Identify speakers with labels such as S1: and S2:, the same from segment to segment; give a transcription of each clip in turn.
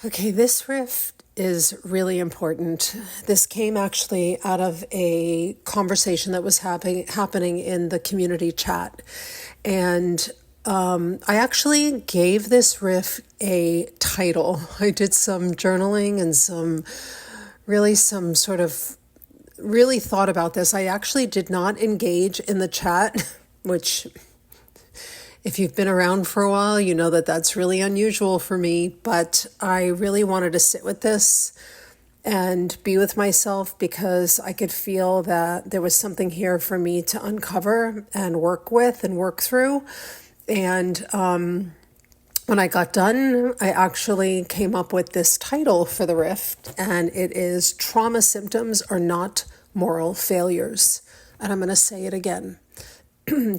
S1: Okay, this riff is really important. This came actually out of a conversation that was happening in the community chat. And I actually gave this riff a title. I did some journaling and really thought about this. I actually did not engage in the chat, which if you've been around for a while, you know that that's really unusual for me, but I really wanted to sit with this and be with myself because I could feel that there was something here for me to uncover and work with and work through. And when I got done, I actually came up with this title for the riff, and it is Trauma Symptoms Are Not Moral Failures. And I'm going to say it again.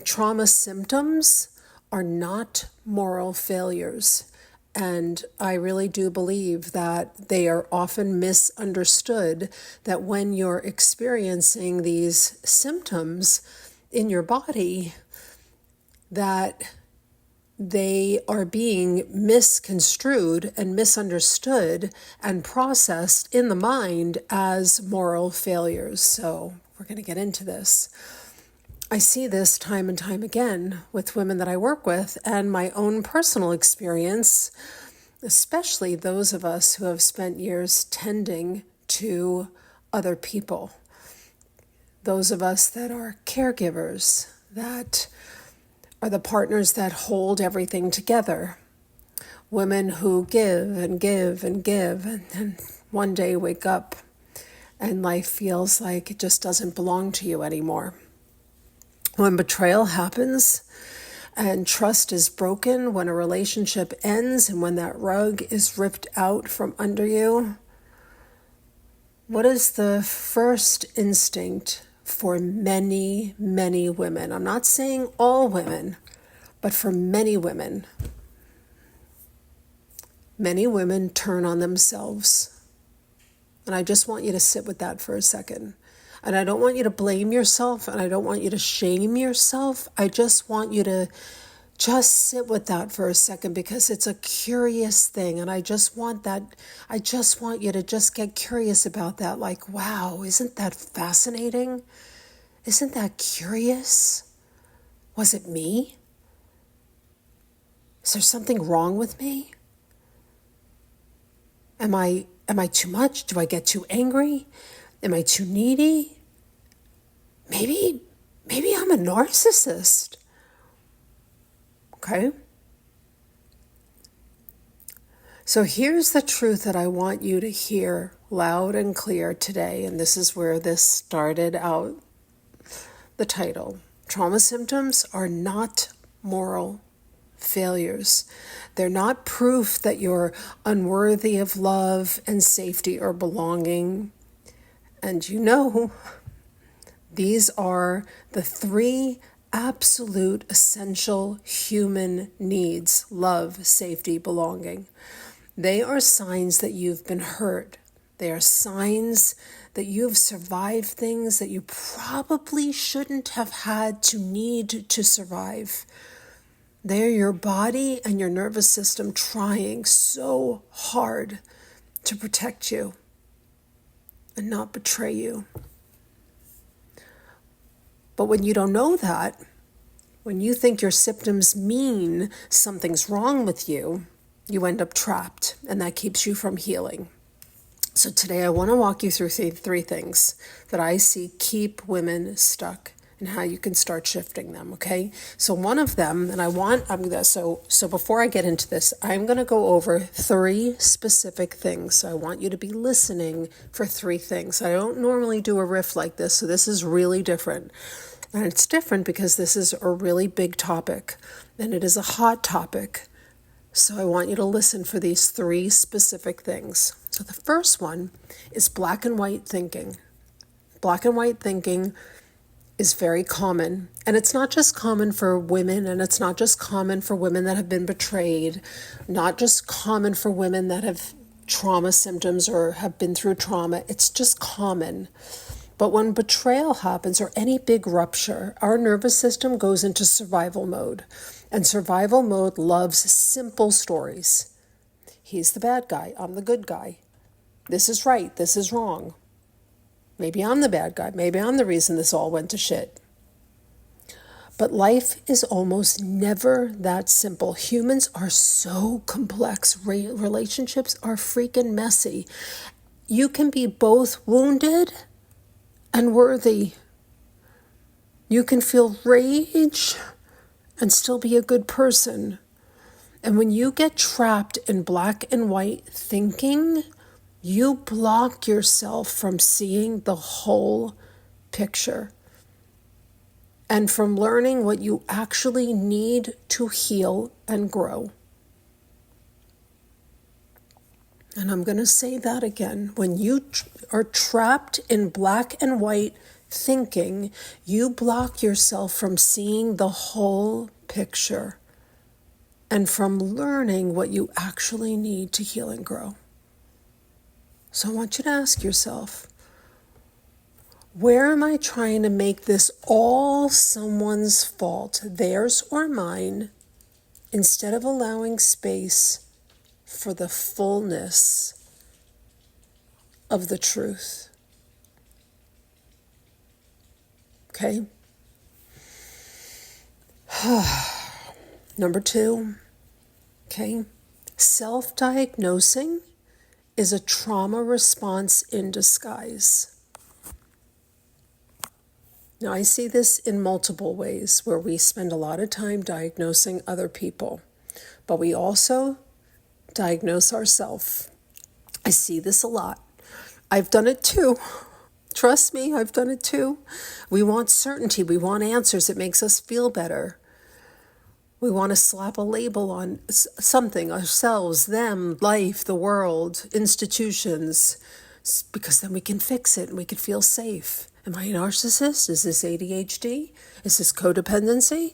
S1: Trauma symptoms are not moral failures. And I really do believe that they are often misunderstood, that when you're experiencing these symptoms in your body, that they are being misconstrued and misunderstood and processed in the mind as moral failures. So we're going to get into this. I see this time and time again with women that I work with, and my own personal experience, especially those of us who have spent years tending to other people. Those of us that are caregivers, that are the partners that hold everything together. Women who give and give and give, and then one day wake up and life feels like it just doesn't belong to you anymore. When betrayal happens and trust is broken, when a relationship ends and when that rug is ripped out from under you, what is the first instinct for many, many women? I'm not saying all women, but for many women turn on themselves. And I just want you to sit with that for a second. And I don't want you to blame yourself, and I don't want you to shame yourself. I just want you to just sit with that for a second, because it's a curious thing. And I just want you to just get curious about that. Like, wow, isn't that fascinating? Isn't that curious? Was it me? Is there something wrong with me? Am I too much? Do I get too angry? Am I too needy? Maybe I'm a narcissist. Okay? So here's the truth that I want you to hear loud and clear today, and this is where this started out, the title. Trauma symptoms are not moral failures. They're not proof that you're unworthy of love and safety or belonging. And these are the three absolute essential human needs: love, safety, belonging. They are signs that you've been hurt. They are signs that you've survived things that you probably shouldn't have had to need to survive. They're your body and your nervous system trying so hard to protect you and not betray you. But when you don't know that, when you think your symptoms mean something's wrong with you, you end up trapped, and that keeps you from healing. So today I want to walk you through three things that I see keep women stuck and how you can start shifting them, okay? So one of them, so before I get into this, I'm going to go over three specific things. So I want you to be listening for three things. I don't normally do a riff like this, so this is really different. And it's different because this is a really big topic, and it is a hot topic. So I want you to listen for these three specific things. So the first one is black and white thinking. Black and white thinking is very common. And it's not just common for women, and it's not just common for women that have been betrayed, not just common for women that have trauma symptoms or have been through trauma. It's just common. But when betrayal happens or any big rupture, our nervous system goes into survival mode. And survival mode loves simple stories. He's the bad guy. I'm the good guy. This is right. This is wrong. Maybe I'm the bad guy. Maybe I'm the reason this all went to shit. But life is almost never that simple. Humans are so complex. Relationships are freaking messy. You can be both wounded and worthy. You can feel rage and still be a good person. And when you get trapped in black and white thinking, you block yourself from seeing the whole picture and from learning what you actually need to heal and grow. And I'm going to say that again. When you are trapped in black and white thinking, you block yourself from seeing the whole picture and from learning what you actually need to heal and grow. So I want you to ask yourself, where am I trying to make this all someone's fault, theirs or mine, instead of allowing space for the fullness of the truth? Okay? Number 2, okay? Self-diagnosing is a trauma response in disguise. Now, I see this in multiple ways where we spend a lot of time diagnosing other people, but we also diagnose ourselves. I see this a lot. I've done it too. Trust me, I've done it too. We want certainty. We want answers. It makes us feel better. We want to slap a label on something, ourselves, them, life, the world, institutions, because then we can fix it and we can feel safe. Am I a narcissist? Is this ADHD? Is this codependency?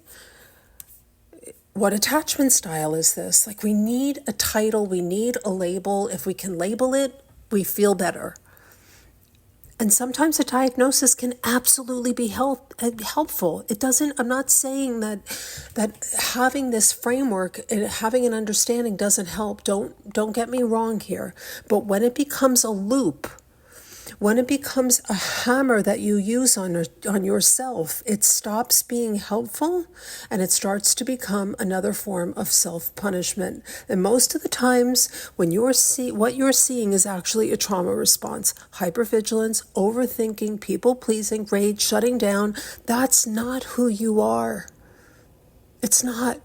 S1: What attachment style is this? Like, we need a title, we need a label. If we can label it, we feel better. And sometimes a diagnosis can absolutely be helpful. It doesn't, I'm not saying that having this framework and having an understanding doesn't help. Don't get me wrong here. But when it becomes a loop, when it becomes a hammer that you use on yourself, it stops being helpful and it starts to become another form of self-punishment. And most of the times when what you're seeing is actually a trauma response, hypervigilance, overthinking, people-pleasing, rage, shutting down. That's not who you are. It's not.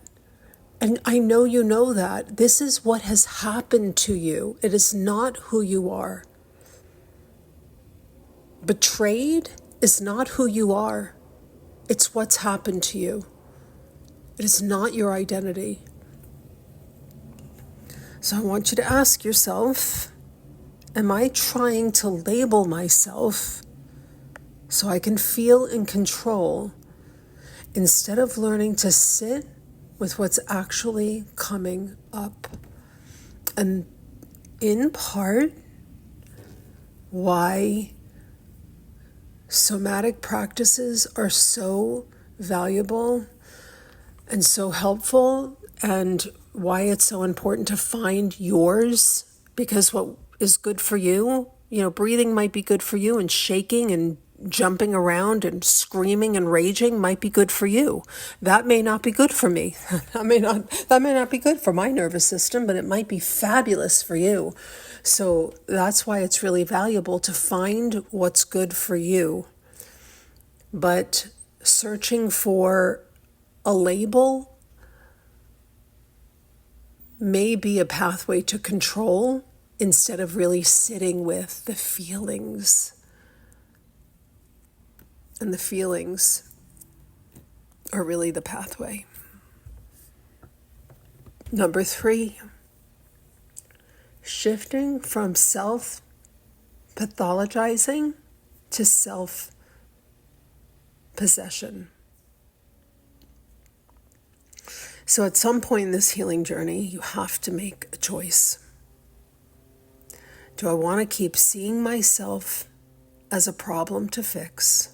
S1: And I know you know that. This is what has happened to you. It is not who you are. Betrayed is not who you are. It's what's happened to you. It is not your identity. So I want you to ask yourself, am I trying to label myself so I can feel in control instead of learning to sit with what's actually coming up? And in part, why somatic practices are so valuable and so helpful, and why it's so important to find yours, because what is good for you, breathing might be good for you, and shaking and jumping around and screaming and raging might be good for you. That may not be good for me. That may not be good for my nervous system, but it might be fabulous for you. So that's why it's really valuable to find what's good for you. But searching for a label may be a pathway to control instead of really sitting with the feelings. And the feelings are really the pathway. Number 3, shifting from self-pathologizing to self-possession. So at some point in this healing journey, you have to make a choice. Do I want to keep seeing myself as a problem to fix?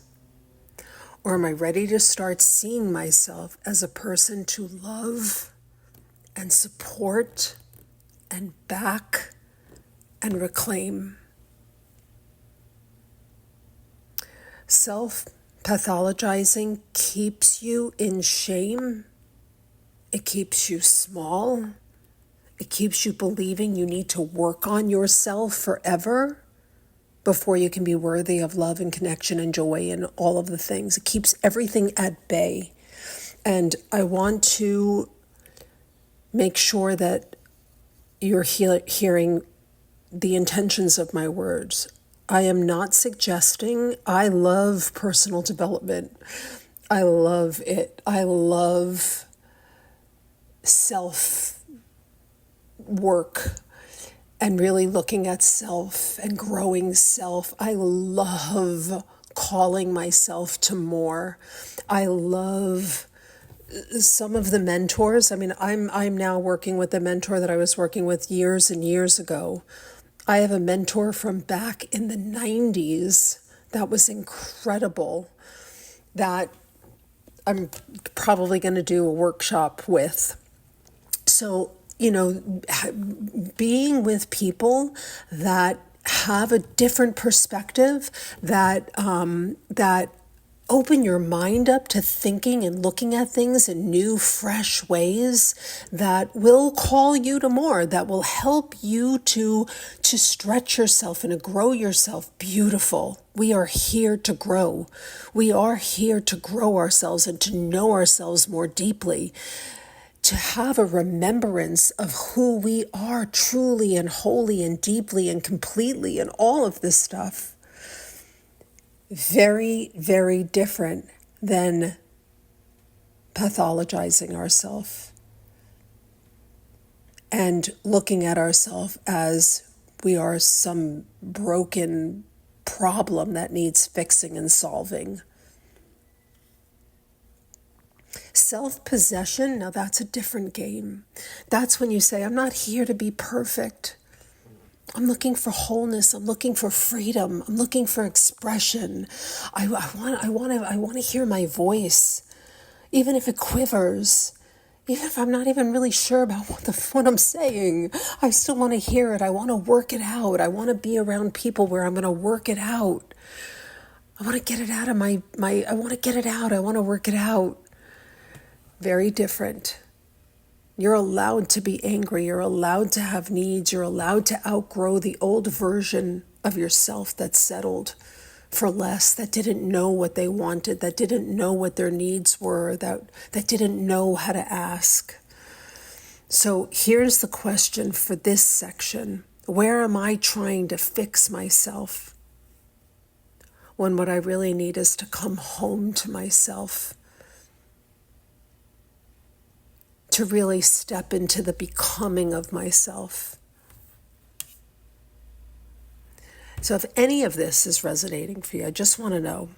S1: Or am I ready to start seeing myself as a person to love and support and back and reclaim. Self-pathologizing keeps you in shame. It keeps you small. It keeps you believing you need to work on yourself forever before you can be worthy of love and connection and joy and all of the things. It keeps everything at bay. And I want to make sure that you're hearing the intentions of my words. I am not suggesting. I love personal development. I love it. I love self work and really looking at self and growing self. I love calling myself to more. I love some of the mentors. I mean, I'm now working with a mentor that I was working with years and years ago. I have a mentor from back in the 90s that was incredible, that I'm probably going to do a workshop with. So, being with people that have a different perspective, that open your mind up to thinking and looking at things in new, fresh ways, that will call you to more, that will help you to stretch yourself and to grow yourself. Beautiful. We are here to grow. We are here to grow ourselves and to know ourselves more deeply, to have a remembrance of who we are truly and wholly and deeply and completely and all of this stuff. Very, very different than pathologizing ourselves and looking at ourselves as we are some broken problem that needs fixing and solving. Self-possession, now that's a different game. That's when you say, I'm not here to be perfect. I'm looking for wholeness. I'm looking for freedom. I'm looking for expression. I want to hear my voice, even if it quivers, even if I'm not even really sure about what I'm saying. I still want to hear it. I want to work it out. I want to be around people where I'm going to work it out. I want to get it out of I want to get it out. I want to work it out. Very different. You're allowed to be angry. You're allowed to have needs. You're allowed to outgrow the old version of yourself that settled for less, that didn't know what they wanted, that didn't know what their needs were, that didn't know how to ask. So here's the question for this section. Where am I trying to fix myself when what I really need is to come home to myself? To really step into the becoming of myself. So if any of this is resonating for you, I just want to know.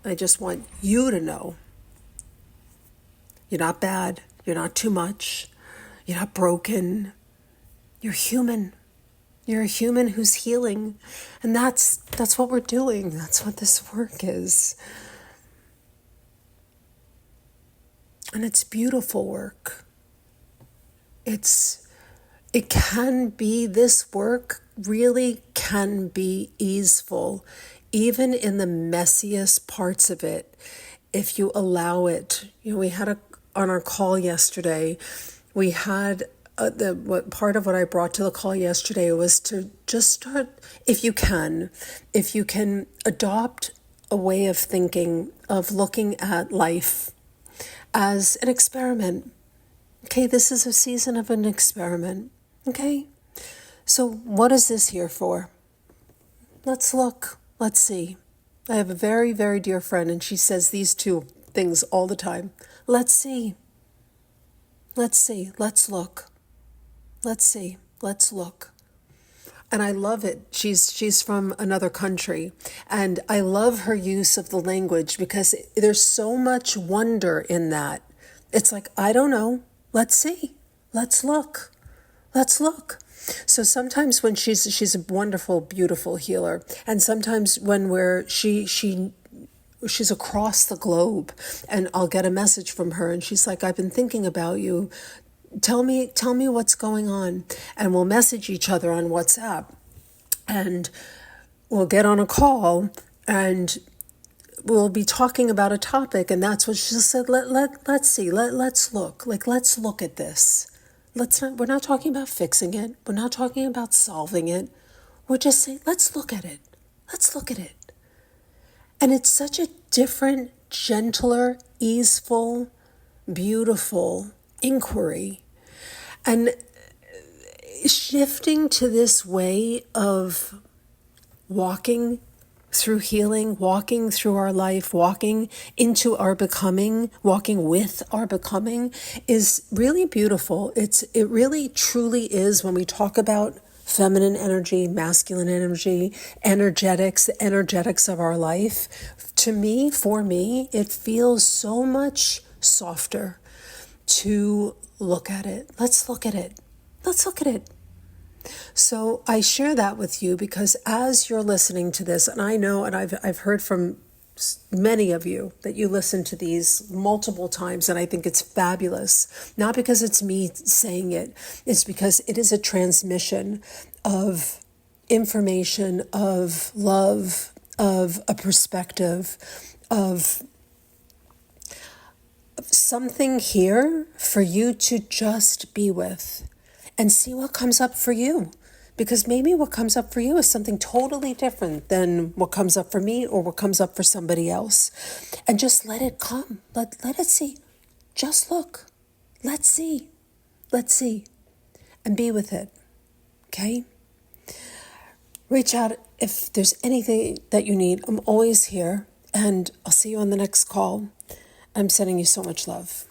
S1: I just want you to know. You're not bad. You're not too much. You're not broken. You're human. You're a human who's healing. And that's what we're doing. That's what this work is. And it's beautiful work. This work really can be easeful, even in the messiest parts of it, if you allow it. We had on our call yesterday, we had part of what I brought to the call yesterday was to just start, if you can adopt a way of thinking, of looking at life as an experiment. Okay, this is a season of an experiment. Okay, so what is this here for? Let's look. Let's see. I have a very, very dear friend, and she says these two things all the time. Let's see. Let's see. Let's look. Let's see. Let's look. And I love it. She's from another country, and I love her use of the language because there's so much wonder in that. It's like, I don't know. Let's see. Let's look. Let's look. So sometimes when she's a wonderful, beautiful healer, and sometimes when she's across the globe, and I'll get a message from her, and she's like, I've been thinking about you. Tell me what's going on. And we'll message each other on WhatsApp. And we'll get on a call and we'll be talking about a topic. And that's what she said. Let's see. Let's look. Like, let's look at this. We're not talking about fixing it. We're not talking about solving it. We're just saying, let's look at it. Let's look at it. And it's such a different, gentler, easeful, beautiful inquiry. And shifting to this way of walking through healing, walking through our life, walking into our becoming, walking with our becoming is really beautiful. It really truly is, when we talk about feminine energy, masculine energy, energetics, the energetics of our life. To me, for me, it feels so much softer to look at it. Let's look at it. Let's look at it. So I share that with you because as you're listening to this, and I know, and I've heard from many of you that you listen to these multiple times, and I think it's fabulous. Not because it's me saying it, it's because it is a transmission of information, of love, of a perspective, of something here for you to just be with and see what comes up for you. Because maybe what comes up for you is something totally different than what comes up for me or what comes up for somebody else. And just let it come. Let it see. Just look. Let's see. Let's see. And be with it. Okay? Reach out if there's anything that you need. I'm always here. And I'll see you on the next call. I'm sending you so much love.